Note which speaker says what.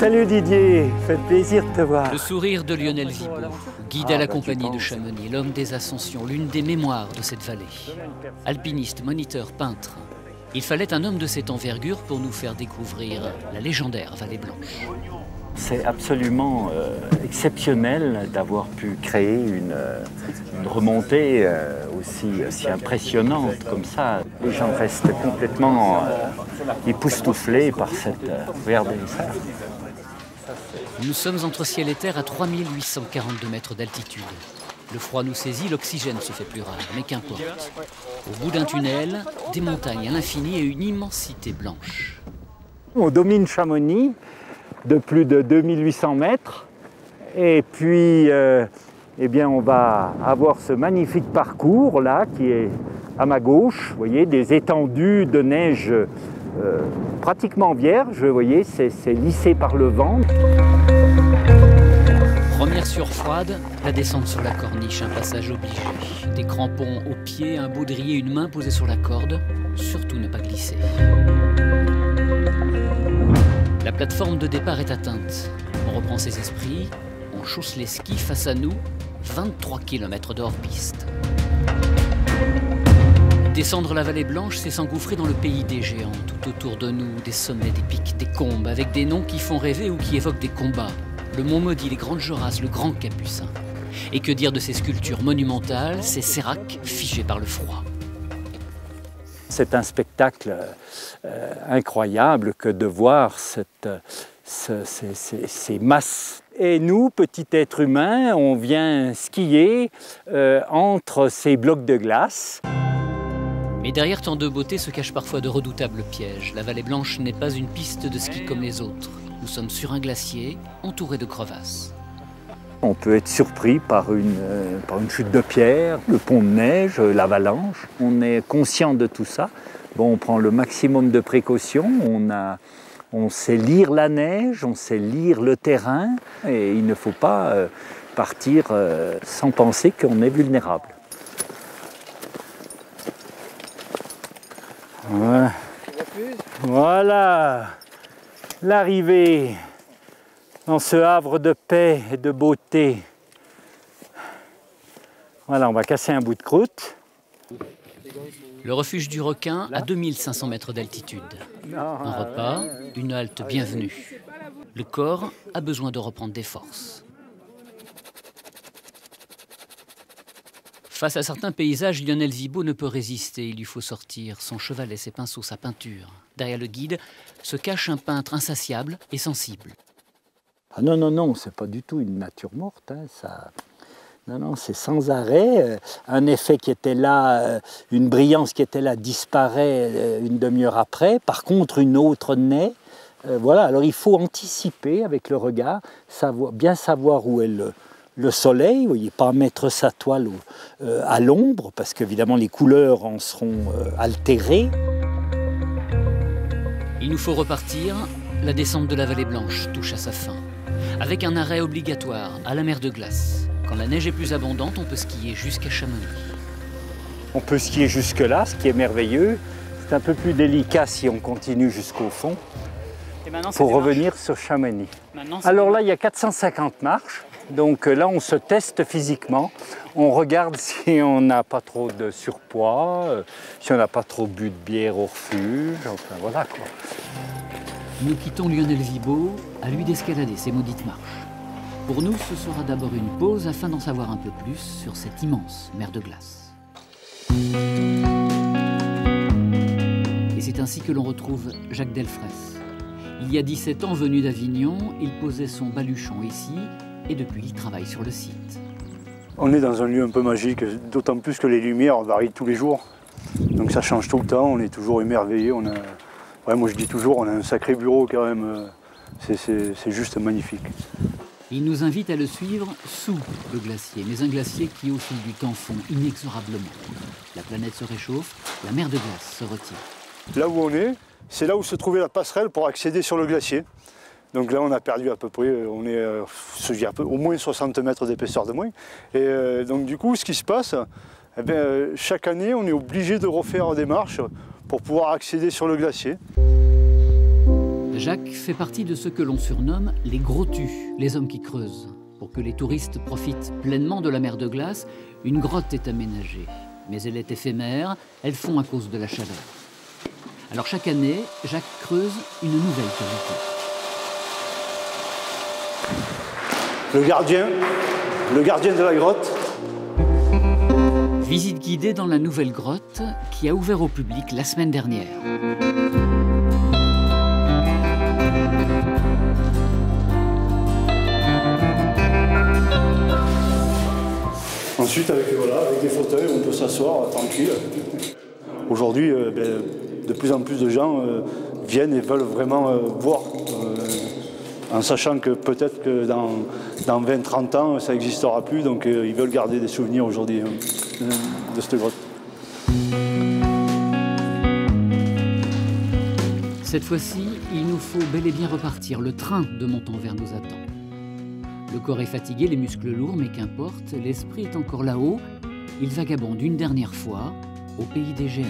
Speaker 1: Salut Didier, fait plaisir de te voir.
Speaker 2: Le sourire de Lionel Vibo, guide à la compagnie de Chamonix, l'homme des ascensions, l'une des mémoires de cette vallée. Alpiniste, moniteur, peintre, il fallait un homme de cette envergure pour nous faire découvrir la légendaire Vallée Blanche.
Speaker 1: C'est absolument exceptionnel d'avoir pu créer une remontée aussi impressionnante comme ça. Les gens restent complètement époustouflés par cette... regardez ça.
Speaker 2: Nous sommes entre ciel et terre à 3842 mètres d'altitude. Le froid nous saisit, l'oxygène se fait plus rare, mais qu'importe. Au bout d'un tunnel, des montagnes à l'infini et une immensité blanche.
Speaker 1: On domine Chamonix de plus de 2800 mètres. Et puis, eh bien, on va avoir ce magnifique parcours là qui est à ma gauche. Vous voyez, des étendues de neige pratiquement vierges. Vous voyez, c'est lissé par le vent.
Speaker 2: Première sueur froide, la descente sur la corniche, un passage obligé. Des crampons aux pieds, un baudrier, une main posée sur la corde. Surtout ne pas glisser. La plateforme de départ est atteinte. On reprend ses esprits, on chausse les skis face à nous, 23 km de hors-piste. Descendre la vallée Blanche, c'est s'engouffrer dans le pays des géants. Tout autour de nous, des sommets, des pics, des combes, avec des noms qui font rêver ou qui évoquent des combats. Le Mont Maudit, les Grandes Jorasses, le Grand Capucin. Et que dire de ces sculptures monumentales, ces séracs figés par le froid.
Speaker 1: C'est un spectacle incroyable que de voir ces masses. Et nous, petits êtres humains, on vient skier entre ces blocs de glace.
Speaker 2: Mais derrière tant de beauté se cachent parfois de redoutables pièges. La Vallée Blanche n'est pas une piste de ski comme les autres. Nous sommes sur un glacier, entouré de crevasses.
Speaker 1: On peut être surpris par une chute de pierre, le pont de neige, l'avalanche. On est conscient de tout ça. Bon, on prend le maximum de précautions. On sait lire la neige, on sait lire le terrain. Et il ne faut pas partir sans penser qu'on est vulnérable. Voilà l'arrivée dans ce havre de paix et de beauté. Voilà, on va casser un bout de croûte.
Speaker 2: Le refuge du requin à 2500 mètres d'altitude. Un repas, une halte bienvenue. Le corps a besoin de reprendre des forces. Face à certains paysages, Lionel Vibo ne peut résister. Il lui faut sortir son chevalet, ses pinceaux, sa peinture. Derrière le guide se cache un peintre insatiable et sensible.
Speaker 1: Ah non, non, non, c'est pas du tout une nature morte. Hein, ça... Non, non, c'est sans arrêt. Un effet qui était là, une brillance qui était là disparaît une demi-heure après. Par contre, une autre naît. Voilà, alors il faut anticiper avec le regard, bien savoir où est le soleil, vous voyez, pas mettre sa toile à l'ombre, parce qu'évidemment les couleurs en seront altérées.
Speaker 2: Il nous faut repartir. La descente de la Vallée Blanche touche à sa fin, avec un arrêt obligatoire à la mer de glace. Quand la neige est plus abondante, on peut skier jusqu'à Chamonix.
Speaker 1: On peut skier jusque-là, ce qui est merveilleux. C'est un peu plus délicat si on continue jusqu'au fond, pour revenir sur Chamonix. Alors là, il y a 450 marches. Donc là, on se teste physiquement. On regarde si on n'a pas trop de surpoids, si on n'a pas trop bu de bière au refuge. Enfin, voilà quoi.
Speaker 2: Nous quittons Lionel Vibo, à lui d'escalader ces maudites marches. Pour nous, ce sera d'abord une pause afin d'en savoir un peu plus sur cette immense mer de glace. Et c'est ainsi que l'on retrouve Jacques Delfraisse. Il y a 17 ans, venu d'Avignon, il posait son baluchon ici et depuis, il travaille sur le site.
Speaker 3: On est dans un lieu un peu magique, d'autant plus que les lumières varient tous les jours. Donc ça change tout le temps, on est toujours émerveillé. Ouais, moi je dis toujours, on a un sacré bureau quand même, c'est juste magnifique.
Speaker 2: Il nous invite à le suivre sous le glacier, mais un glacier qui au fil du temps fond inexorablement. La planète se réchauffe, la mer de glace se retire.
Speaker 3: Là où on est, c'est là où se trouvait la passerelle pour accéder sur le glacier. Donc là on a perdu à peu près, on est au moins 60 mètres d'épaisseur de moins. Et donc du coup ce qui se passe, eh bien, chaque année on est obligé de refaire des marches pour pouvoir accéder sur le glacier.
Speaker 2: Jacques fait partie de ceux que l'on surnomme les gros-tus, les hommes qui creusent. Pour que les touristes profitent pleinement de la mer de glace, une grotte est aménagée. Mais elle est éphémère, elle fond à cause de la chaleur. Alors chaque année, Jacques creuse une nouvelle cavité.
Speaker 3: Le gardien de la grotte.
Speaker 2: Visite guidée dans la nouvelle grotte qui a ouvert au public la semaine dernière.
Speaker 3: Ensuite, avec des fauteuils, on peut s'asseoir tranquille. Aujourd'hui, de plus en plus de gens viennent et veulent vraiment voir, en sachant que peut-être que dans 20-30 ans, ça n'existera plus, donc ils veulent garder des souvenirs aujourd'hui de cette grotte.
Speaker 2: Cette fois-ci, il nous faut bel et bien repartir. Le train de Montanvert nous attend. Le corps est fatigué, les muscles lourds, mais qu'importe, l'esprit est encore là-haut. Il vagabonde une dernière fois au pays des géants.